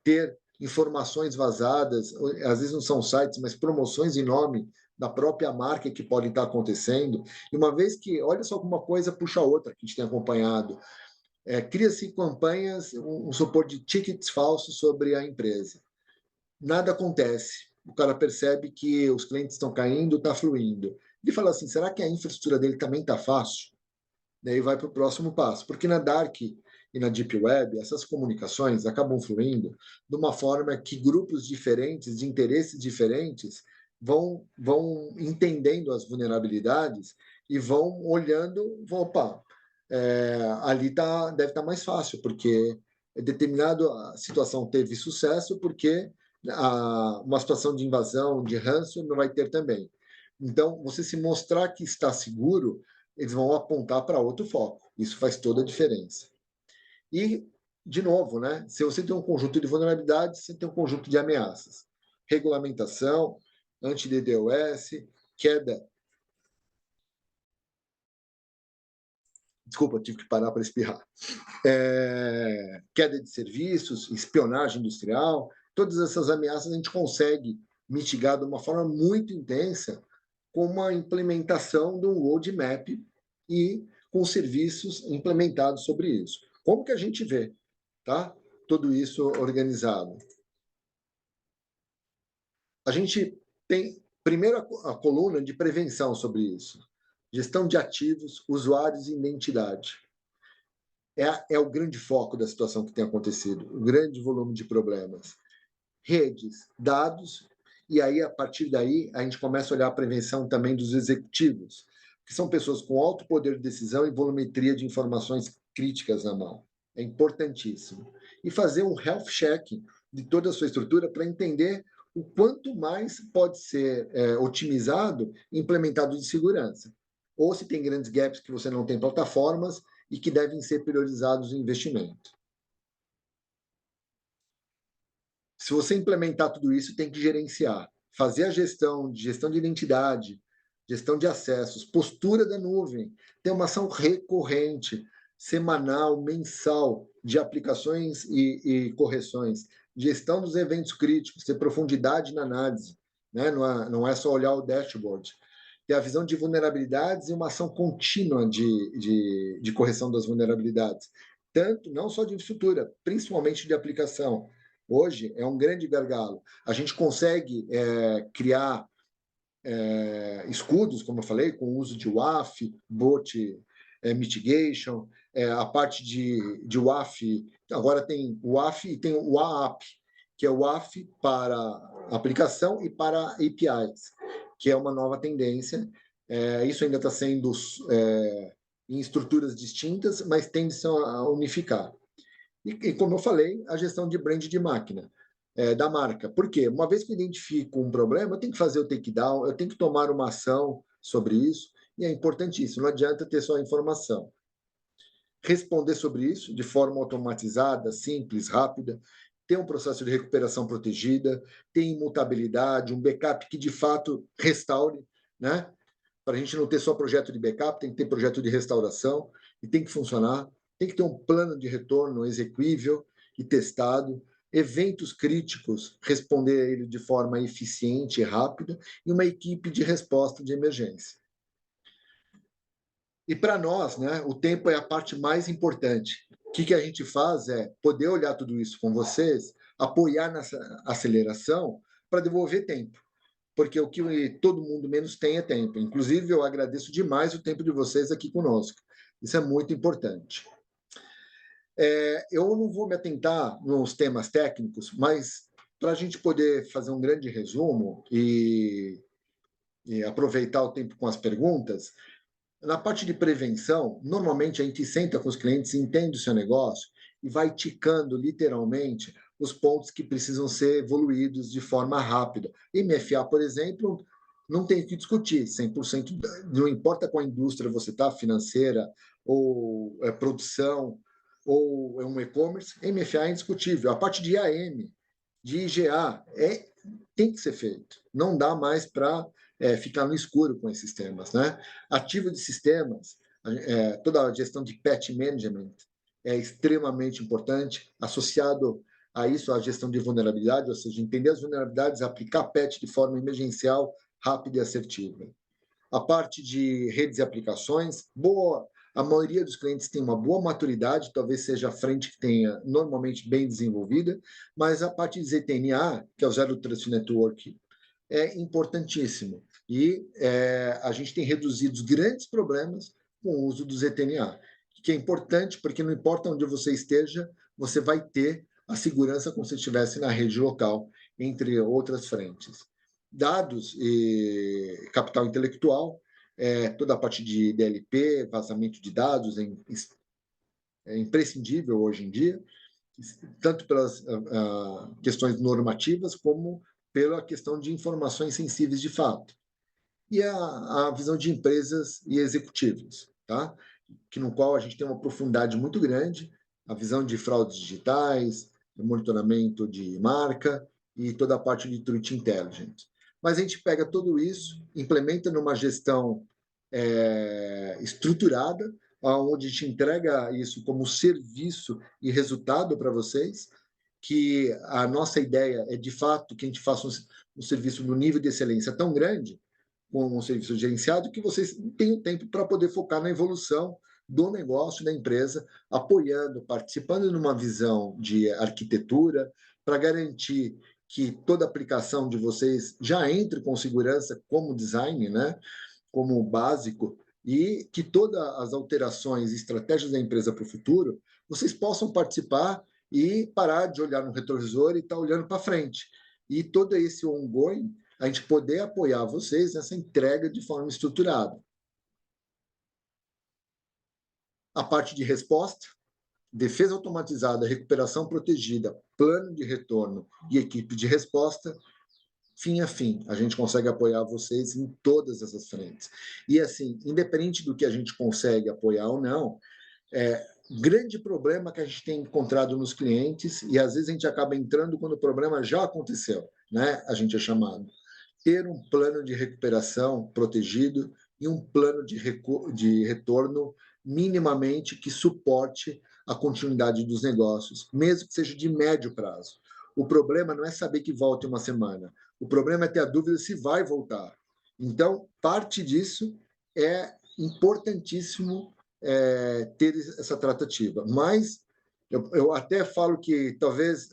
ter informações vazadas, às vezes não são sites, mas promoções em nome da própria marca que podem estar acontecendo. E uma vez que, olha só como uma coisa puxa a outra que a gente tem acompanhado, cria-se campanhas, um suporte de tickets falsos sobre a empresa. Nada acontece. O cara percebe que os clientes estão caindo, está fluindo. Ele fala assim, será que a infraestrutura dele também está fácil? Daí vai para o próximo passo. Porque na Dark e na Deep Web, essas comunicações acabam fluindo de uma forma que grupos diferentes, de interesses diferentes, vão entendendo as vulnerabilidades e vão olhando, opa, ali deve estar mais fácil, porque determinada situação teve sucesso, porque uma situação de invasão, de ranço, não vai ter também. Então, você se mostrar que está seguro, eles vão apontar para outro foco. Isso faz toda a diferença. E, de novo, né, se você tem um conjunto de vulnerabilidades, você tem um conjunto de ameaças. Regulamentação, anti-DDoS, queda. Desculpa, tive que parar para espirrar. Queda de serviços, espionagem industrial, todas essas ameaças a gente consegue mitigar de uma forma muito intensa com uma implementação de um roadmap e com serviços implementados sobre isso. Como que a gente vê, tá? Tudo isso organizado. A gente tem, primeiro, a coluna de prevenção sobre isso. Gestão de ativos, usuários e identidade. É o grande foco da situação que tem acontecido, o grande volume de problemas. Redes, dados, e aí, a partir daí, a gente começa a olhar a prevenção também dos executivos, que são pessoas com alto poder de decisão e volumetria de informações críticas na mão. É importantíssimo. E fazer um health check de toda a sua estrutura para entender o quanto mais pode ser otimizado e implementado de segurança. Ou se tem grandes gaps que você não tem plataformas e que devem ser priorizados em investimento. Se você implementar tudo isso, tem que gerenciar, fazer a gestão de identidade, gestão de acessos, postura da nuvem, ter uma ação recorrente, semanal, mensal, de aplicações e correções, gestão dos eventos críticos, ter profundidade na análise, né? Não é só olhar o dashboard. Ter a visão de vulnerabilidades e uma ação contínua de correção das vulnerabilidades. Tanto, não só de infraestrutura, principalmente de aplicação. Hoje é um grande gargalo. A gente consegue criar escudos, como eu falei, com o uso de WAF, bot mitigation, a parte de WAF, agora tem o WAF e tem o WAAP, que é o WAF para aplicação e para APIs, que é uma nova tendência. Isso ainda está sendo em estruturas distintas, mas tende a unificar. E, como eu falei, a gestão de brand de máquina, da marca. Por quê? Uma vez que eu identifico um problema, eu tenho que fazer o takedown, eu tenho que tomar uma ação sobre isso, e é importantíssimo, não adianta ter só a informação. Responder sobre isso de forma automatizada, simples, rápida, ter um processo de recuperação protegida, ter imutabilidade, um backup que de fato restaure, né? Para a gente não ter só projeto de backup, tem que ter projeto de restauração e tem que funcionar. Tem que ter um plano de retorno exequível e testado, eventos críticos, responder a ele de forma eficiente e rápida, e uma equipe de resposta de emergência. E para nós, né, o tempo é a parte mais importante. O que a gente faz é poder olhar tudo isso com vocês, apoiar nessa aceleração para devolver tempo. Porque o que todo mundo menos tem é tempo. Inclusive, eu agradeço demais o tempo de vocês aqui conosco. Isso é muito importante. Eu não vou me atentar nos temas técnicos, mas para a gente poder fazer um grande resumo e aproveitar o tempo com as perguntas, na parte de prevenção, normalmente a gente senta com os clientes, entende o seu negócio e vai ticando literalmente os pontos que precisam ser evoluídos de forma rápida. MFA, por exemplo, não tem o que discutir, 100%, não importa qual indústria você está, financeira, ou produção, ou é um e-commerce, MFA é indiscutível. A parte de IAM, de IGA, tem que ser feito. Não dá mais para ficar no escuro com esses temas, né? Ativo de sistemas, toda a gestão de patch management é extremamente importante, associado a isso a gestão de vulnerabilidade, ou seja, entender as vulnerabilidades, aplicar patch de forma emergencial, rápida e assertiva. A parte de redes e aplicações, boa. A maioria dos clientes tem uma boa maturidade, talvez seja a frente que tenha normalmente bem desenvolvida, mas a parte de ZTNA, que é o Zero Trust Network, é importantíssimo. E a gente tem reduzido os grandes problemas com o uso do ZTNA, que é importante porque não importa onde você esteja, você vai ter a segurança como se estivesse na rede local, entre outras frentes. Dados e capital intelectual, toda a parte de DLP, vazamento de dados é imprescindível hoje em dia, tanto pelas questões normativas como pela questão de informações sensíveis de fato. E a visão de empresas e executivos, tá? No qual a gente tem uma profundidade muito grande, a visão de fraudes digitais, monitoramento de marca e toda a parte de threat intelligence. Mas a gente pega tudo isso, implementa numa gestão estruturada, onde a gente entrega isso como serviço e resultado para vocês, que a nossa ideia é, de fato, que a gente faça um serviço no nível de excelência tão grande, com um serviço gerenciado, que vocês tenham tempo para poder focar na evolução do negócio, da empresa, apoiando, participando numa visão de arquitetura, para garantir que toda aplicação de vocês já entre com segurança como design, né? Como básico, e que todas as alterações e estratégias da empresa para o futuro, vocês possam participar e parar de olhar no retrovisor e estar olhando para frente. E todo esse ongoing, a gente poder apoiar vocês nessa entrega de forma estruturada. A parte de resposta, defesa automatizada, recuperação protegida, plano de retorno e equipe de resposta, fim a fim, a gente consegue apoiar vocês em todas essas frentes. E assim, independente do que a gente consegue apoiar ou não, grande problema que a gente tem encontrado nos clientes, e às vezes a gente acaba entrando quando o problema já aconteceu, né? A gente é chamado. Ter um plano de recuperação protegido e um plano de retorno minimamente que suporte a continuidade dos negócios, mesmo que seja de médio prazo. O problema não é saber que volta em uma semana. O problema é ter a dúvida se vai voltar. Então, parte disso é importantíssimo ter essa tratativa. Mas eu até falo que talvez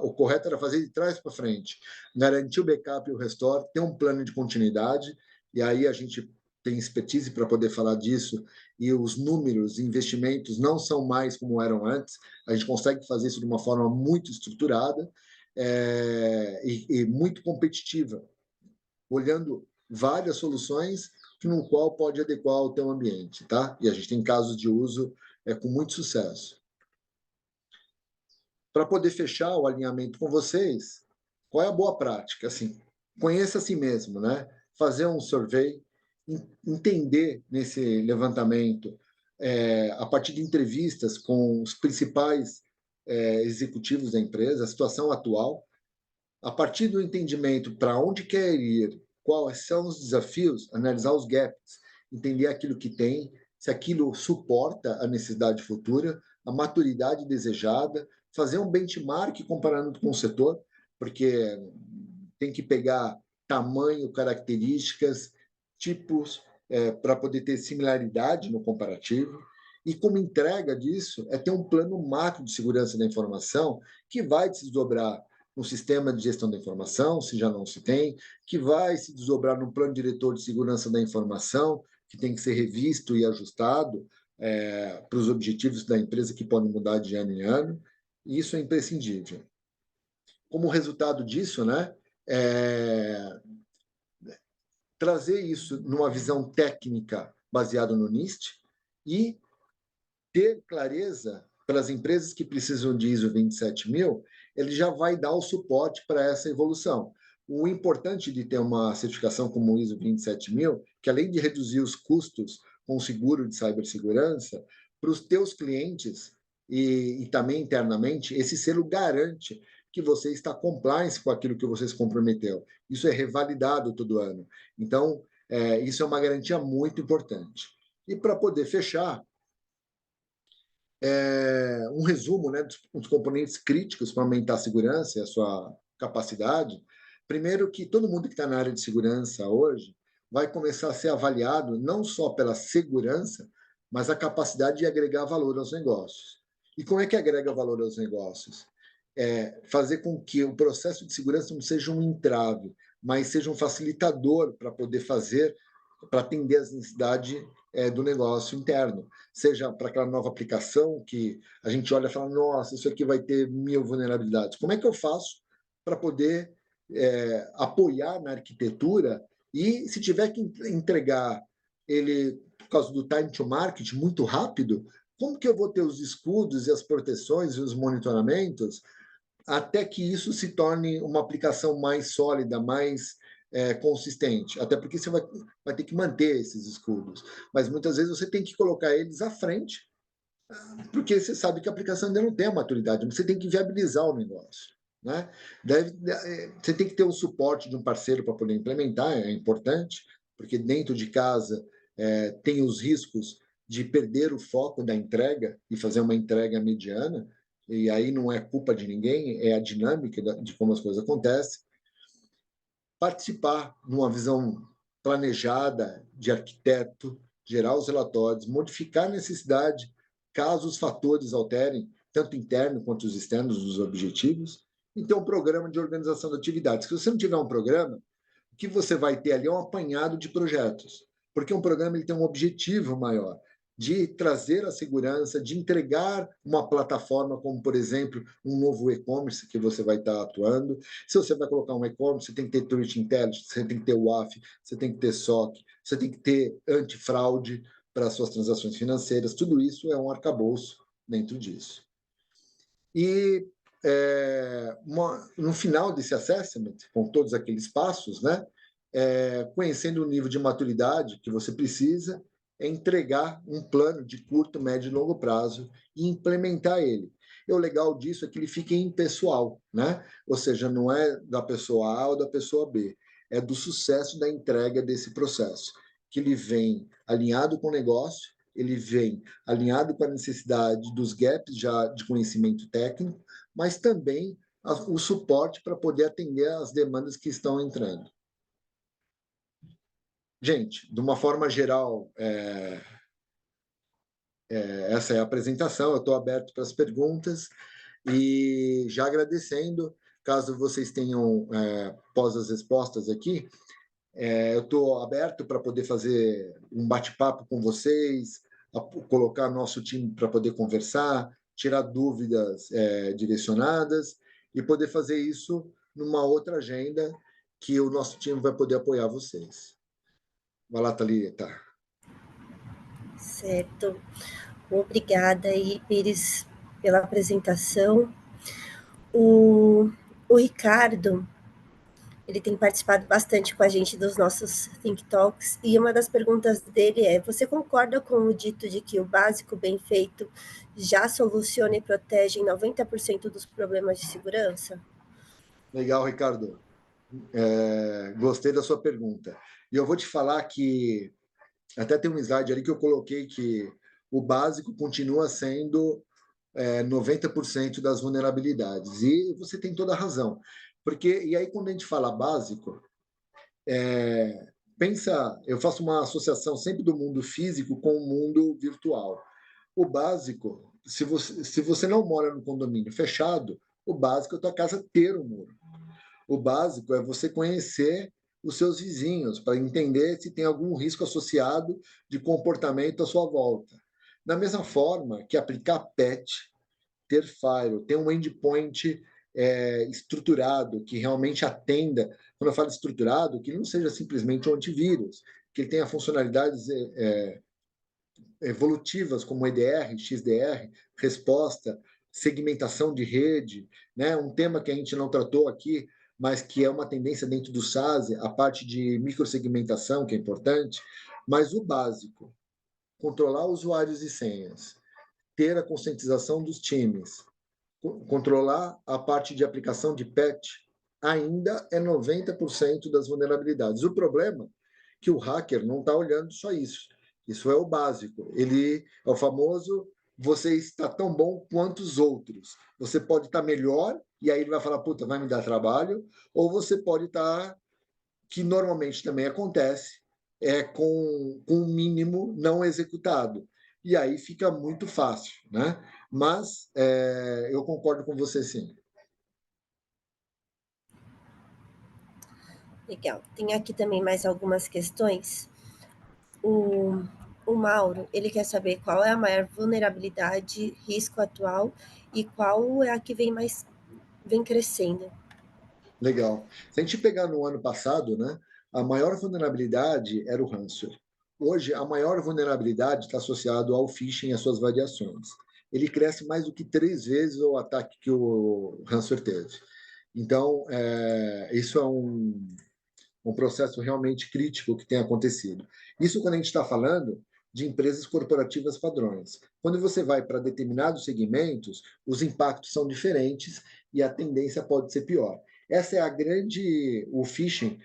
o correto era fazer de trás para frente, garantir o backup e o restore, ter um plano de continuidade, e aí a gente tem expertise para poder falar disso, e os números, investimentos não são mais como eram antes, a gente consegue fazer isso de uma forma muito estruturada e muito competitiva, olhando várias soluções no qual pode adequar ao teu ambiente, tá? E a gente tem casos de uso com muito sucesso. Para poder fechar o alinhamento com vocês, qual é a boa prática? Assim, conheça a si mesmo, né? Fazer um survey, entender nesse levantamento, a partir de entrevistas com os principais executivos da empresa, a situação atual, a partir do entendimento para onde quer ir, quais são os desafios, analisar os gaps, entender aquilo que tem, se aquilo suporta a necessidade futura, a maturidade desejada, fazer um benchmark comparando com o setor, porque tem que pegar tamanho, características, tipos, para poder ter similaridade no comparativo. E como entrega disso, é ter um plano macro de segurança da informação que vai se desdobrar no sistema de gestão da informação, se já não se tem, que vai se desdobrar no plano diretor de segurança da informação, que tem que ser revisto e ajustado para os objetivos da empresa que podem mudar de ano em ano. E isso é imprescindível. Como resultado disso, né, trazer isso numa visão técnica baseada no NIST e ter clareza para as empresas que precisam de ISO 27000, ele já vai dar o suporte para essa evolução. O importante de ter uma certificação como o ISO 27000, que além de reduzir os custos com o seguro de cibersegurança, para os teus clientes e também internamente, esse selo garante que você está compliance com aquilo que você se comprometeu. Isso é revalidado todo ano. Então, isso é uma garantia muito importante. E para poder fechar, um resumo, né, dos componentes críticos para aumentar a segurança e a sua capacidade. Primeiro, que todo mundo que está na área de segurança hoje vai começar a ser avaliado não só pela segurança, mas a capacidade de agregar valor aos negócios. E como é que agrega valor aos negócios? Fazer com que o processo de segurança não seja um entrave, mas seja um facilitador para poder fazer, para atender as necessidades do negócio interno. Seja para aquela nova aplicação que a gente olha e fala, nossa, isso aqui vai ter 1000 vulnerabilidades. Como é que eu faço para poder apoiar na arquitetura e, se tiver que entregar ele, por causa do time to market, muito rápido, como que eu vou ter os escudos e as proteções e os monitoramentos até que isso se torne uma aplicação mais sólida, mais consistente? Até porque você vai ter que manter esses escudos. Mas muitas vezes você tem que colocar eles à frente, porque você sabe que a aplicação ainda não tem a maturidade, você tem que viabilizar o negócio. Né? Você tem que ter o suporte de um parceiro para poder implementar, é importante, porque dentro de casa tem os riscos de perder o foco da entrega e fazer uma entrega mediana, e aí não é culpa de ninguém, é a dinâmica de como as coisas acontecem. Participar numa visão planejada de arquiteto, gerar os relatórios, modificar a necessidade caso os fatores alterem, tanto interno quanto os externos, dos objetivos, e ter um programa de organização de atividades. Se você não tiver um programa, o que você vai ter ali é um apanhado de projetos, porque um programa ele tem um objetivo maior de trazer a segurança, de entregar uma plataforma como, por exemplo, um novo e-commerce que você vai estar atuando. Se você vai colocar um e-commerce, você tem que ter Threat Intelligence, você tem que ter WAF, você tem que ter SOC, você tem que ter antifraude para as suas transações financeiras. Tudo isso é um arcabouço dentro disso. E no final desse assessment, com todos aqueles passos, né, conhecendo o nível de maturidade que você precisa, entregar um plano de curto, médio e longo prazo e implementar ele. E o legal disso é que ele fica impessoal, né? Ou seja, não é da pessoa A ou da pessoa B, é do sucesso da entrega desse processo, que ele vem alinhado com o negócio, ele vem alinhado com a necessidade dos gaps já de conhecimento técnico, mas também o suporte para poder atender às demandas que estão entrando. Gente, de uma forma geral, essa é a apresentação. Eu estou aberto para as perguntas e já agradecendo, caso vocês tenham pós as respostas aqui, eu estou aberto para poder fazer um bate-papo com vocês, colocar nosso time para poder conversar, tirar dúvidas direcionadas e poder fazer isso numa outra agenda que o nosso time vai poder apoiar vocês. Vai lá, Thalita. Certo. Obrigada aí, Pires, pela apresentação. O Ricardo, Ele tem participado bastante com a gente dos nossos Think Talks, e uma das perguntas dele é: você concorda com o dito de que o básico bem feito já soluciona e protege em 90% dos problemas de segurança? Legal, Ricardo. Gostei da sua pergunta. E eu vou te falar que até tem um slide ali que eu coloquei que o básico continua sendo 90% das vulnerabilidades. E você tem toda a razão. E aí, quando a gente fala básico, pensa, eu faço uma associação sempre do mundo físico com o mundo virtual. O básico, se você não mora no condomínio fechado, o básico é a tua casa ter um muro. O básico é você conhecer os seus vizinhos para entender se tem algum risco associado de comportamento à sua volta. Da mesma forma que aplicar patch, ter firewall, ter um endpoint estruturado que realmente atenda. Quando eu falo estruturado, que não seja simplesmente um antivírus, que ele tenha funcionalidades evolutivas como EDR, XDR, resposta, segmentação de rede, né? Um tema que a gente não tratou aqui, mas que é uma tendência dentro do SASE, a parte de microsegmentação, que é importante, mas o básico, controlar usuários e senhas, ter a conscientização dos times, controlar a parte de aplicação de patch, ainda é 90% das vulnerabilidades. O problema é que o hacker não está olhando só isso. Isso é o básico. Ele é o famoso você está tão bom quanto os outros. Você pode estar melhor e aí ele vai falar, puta, vai me dar trabalho, ou você pode estar, que normalmente também acontece, com um mínimo não executado. E aí fica muito fácil, né? Mas eu concordo com você, sim. Legal. Tem aqui também mais algumas questões. O, o Mauro, ele quer saber qual é a maior vulnerabilidade, risco atual e qual é a que vem crescendo. Legal. Se a gente pegar no ano passado, né, a maior vulnerabilidade era o ransomware. Hoje, a maior vulnerabilidade está associada ao phishing e às suas variações. Ele cresce mais do que 3 vezes o ataque que o ransomware teve. Então, isso é um processo realmente crítico que tem acontecido. Isso quando a gente está falando de empresas corporativas padrões. Quando você vai para determinados segmentos, os impactos são diferentes e a tendência pode ser pior. Essa é a grande. O phishing,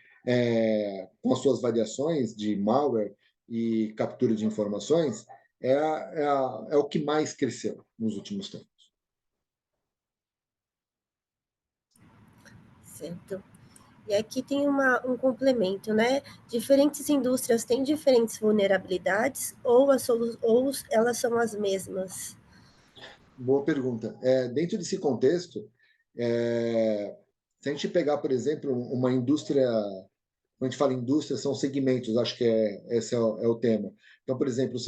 com as suas variações de malware e captura de informações, é o que mais cresceu nos últimos tempos. Certo? E aqui tem um complemento, né? Diferentes indústrias têm diferentes vulnerabilidades ou elas são as mesmas? Boa pergunta. Dentro desse contexto, se a gente pegar, por exemplo, uma indústria, quando a gente fala indústria, são segmentos, acho que esse é o tema. Então, por exemplo,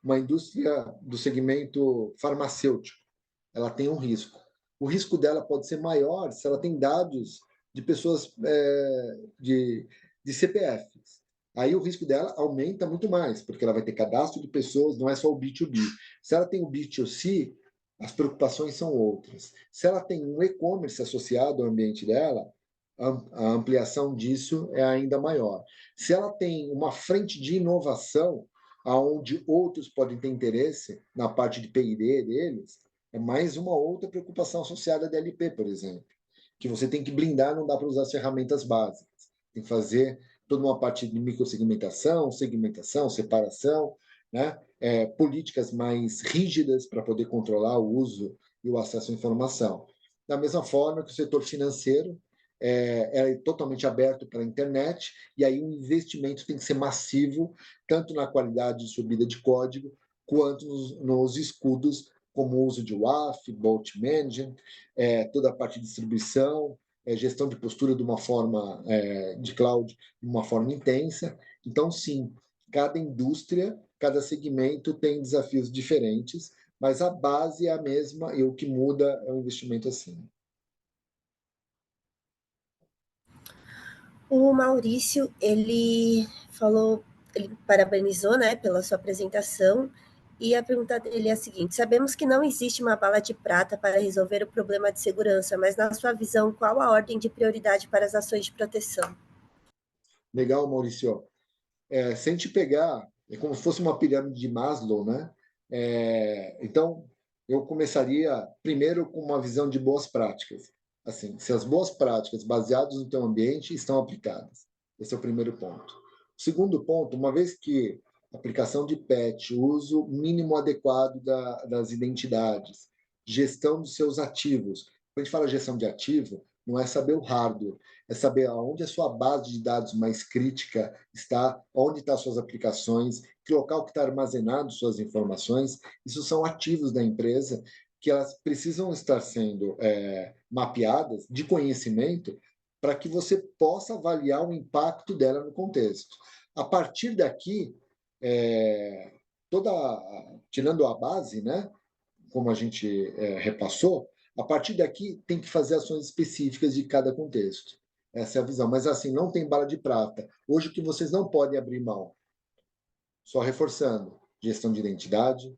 uma indústria do segmento farmacêutico, ela tem um risco. O risco dela pode ser maior se ela tem dados de pessoas de CPFs. Aí o risco dela aumenta muito mais, porque ela vai ter cadastro de pessoas, não é só o B2B. Se ela tem o B2C, as preocupações são outras. Se ela tem um e-commerce associado ao ambiente dela, a ampliação disso é ainda maior. Se ela tem uma frente de inovação, aonde outros podem ter interesse na parte de P&D deles, é mais uma outra preocupação associada à DLP, por exemplo, que você tem que blindar, não dá para usar as ferramentas básicas. Tem que fazer toda uma parte de microsegmentação, segmentação, separação, né? Políticas mais rígidas para poder controlar o uso e o acesso à informação. Da mesma forma que o setor financeiro é totalmente aberto para a internet, e aí o investimento tem que ser massivo, tanto na qualidade de subida de código, quanto nos escudos, como o uso de WAF, Bolt Management, toda a parte de distribuição, gestão de postura de uma forma de cloud, de uma forma intensa. Então, sim, cada indústria, cada segmento tem desafios diferentes, mas a base é a mesma e o que muda é o investimento acima. O Maurício, ele parabenizou, né, pela sua apresentação E a pergunta dele é a seguinte: sabemos que não existe uma bala de prata para resolver o problema de segurança, mas na sua visão, qual a ordem de prioridade para as ações de proteção? Legal, Maurício. Se a gente pegar, é como se fosse uma pirâmide de Maslow, né? Então, eu começaria primeiro com uma visão de boas práticas. Assim, se as boas práticas baseadas no teu ambiente estão aplicadas. Esse é o primeiro ponto. O segundo ponto, uma vez que aplicação de patch, uso mínimo adequado das identidades, gestão dos seus ativos. Quando a gente fala gestão de ativo, não é saber o hardware, é saber aonde a sua base de dados mais crítica está, onde estão as suas aplicações, que local que está armazenado suas informações. Isso são ativos da empresa que elas precisam estar sendo mapeadas de conhecimento para que você possa avaliar o impacto dela no contexto. A partir daqui, toda tirando a base, né, como a gente repassou, a partir daqui tem que fazer ações específicas de cada contexto. Essa é a visão. Mas assim, não tem bala de prata. Hoje o que vocês não podem abrir mão, só reforçando, gestão de identidade,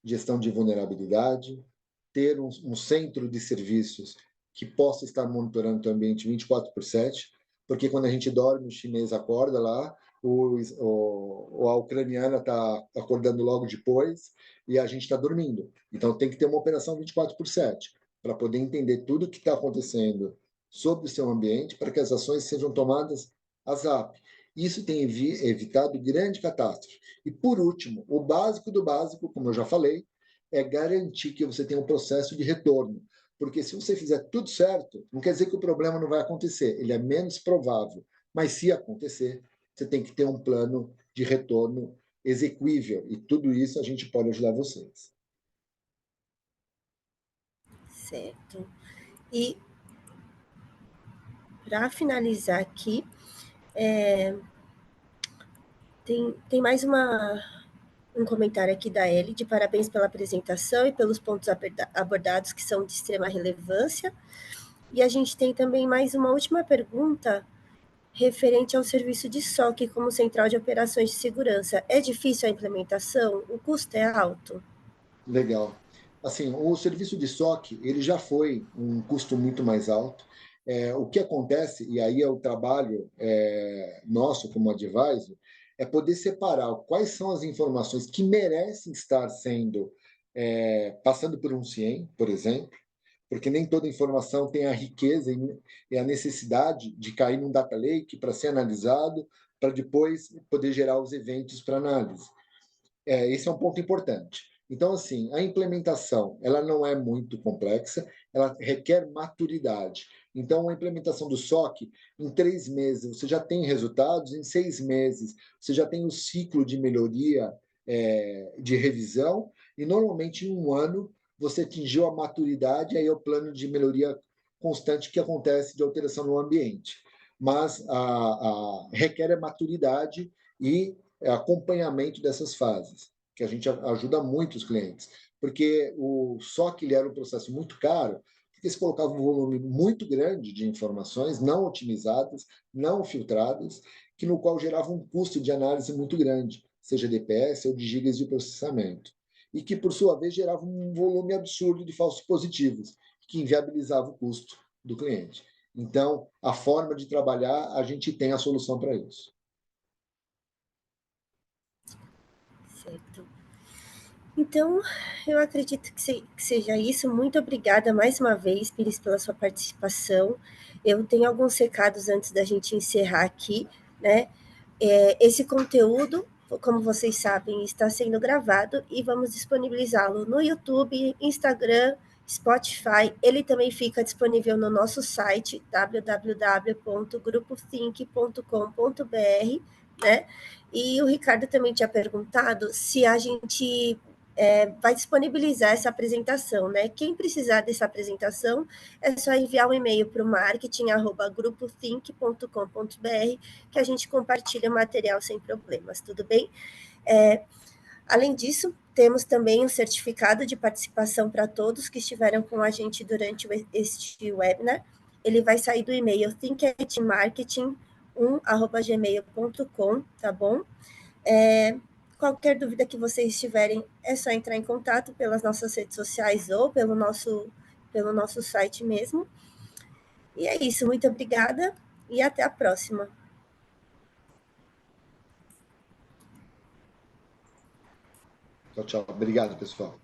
gestão de vulnerabilidade, ter um centro de serviços que possa estar monitorando o ambiente 24/7, porque quando a gente dorme, o chinês acorda lá, a ucraniana está acordando logo depois e a gente está dormindo. Então tem que ter uma operação 24/7 para poder entender tudo o que está acontecendo sobre o seu ambiente para que as ações sejam tomadas a zap. Isso tem evitado grande catástrofe. E, por último, o básico do básico, como eu já falei, é garantir que você tenha um processo de retorno. Porque se você fizer tudo certo, não quer dizer que o problema não vai acontecer. Ele é menos provável. Mas se acontecer, você tem que ter um plano de retorno execuível. E tudo isso a gente pode ajudar vocês. Certo. E para finalizar aqui, tem mais um comentário aqui da Ellie, de parabéns pela apresentação e pelos pontos abordados que são de extrema relevância. E a gente tem também mais uma última pergunta referente ao serviço de SOC como central de operações de segurança. É difícil a implementação? O custo é alto? Legal. Assim, o serviço de SOC, ele já foi um custo muito mais alto. O que acontece, e aí é o trabalho nosso como advisor, é poder separar quais são as informações que merecem estar sendo passando por um CIEM, por exemplo, porque nem toda informação tem a riqueza e a necessidade de cair num data lake para ser analisado, para depois poder gerar os eventos para análise. Esse é um ponto importante. Então, assim, a implementação ela não é muito complexa, ela requer maturidade. Então, a implementação do SOC, em 3 meses, você já tem resultados, em 6 meses, você já tem o ciclo de melhoria, de revisão, e normalmente em 1 ano você atingiu a maturidade, aí é o plano de melhoria constante que acontece de alteração no ambiente. Mas requer a maturidade e acompanhamento dessas fases, que a gente ajuda muito os clientes. Porque o SOC ele era um processo muito caro, porque se colocava um volume muito grande de informações não otimizadas, não filtradas, que no qual gerava um custo de análise muito grande, seja DPS ou de gigas de processamento. E que, por sua vez, gerava um volume absurdo de falsos positivos, que inviabilizava o custo do cliente. Então, a forma de trabalhar, a gente tem a solução para isso. Certo. Então, eu acredito que seja isso. Muito obrigada mais uma vez, Pires, pela sua participação. Eu tenho alguns recados antes da gente encerrar aqui, né? Esse conteúdo, como vocês sabem, está sendo gravado e vamos disponibilizá-lo no YouTube, Instagram, Spotify. Ele também fica disponível no nosso site, www.grupothink.com.br, né? E o Ricardo também tinha perguntado se a gente vai disponibilizar essa apresentação, né? Quem precisar dessa apresentação é só enviar um e-mail para o marketing@grupothink.com.br que a gente compartilha o material sem problemas, tudo bem? Além disso, temos também um certificado de participação para todos que estiveram com a gente durante este webinar. Ele vai sair do e-mail thinkatmarketing1@gmail.com, tá bom? Qualquer dúvida que vocês tiverem, é só entrar em contato pelas nossas redes sociais ou pelo nosso site mesmo. E é isso, muito obrigada e até a próxima. Tchau, tchau. Obrigado, pessoal.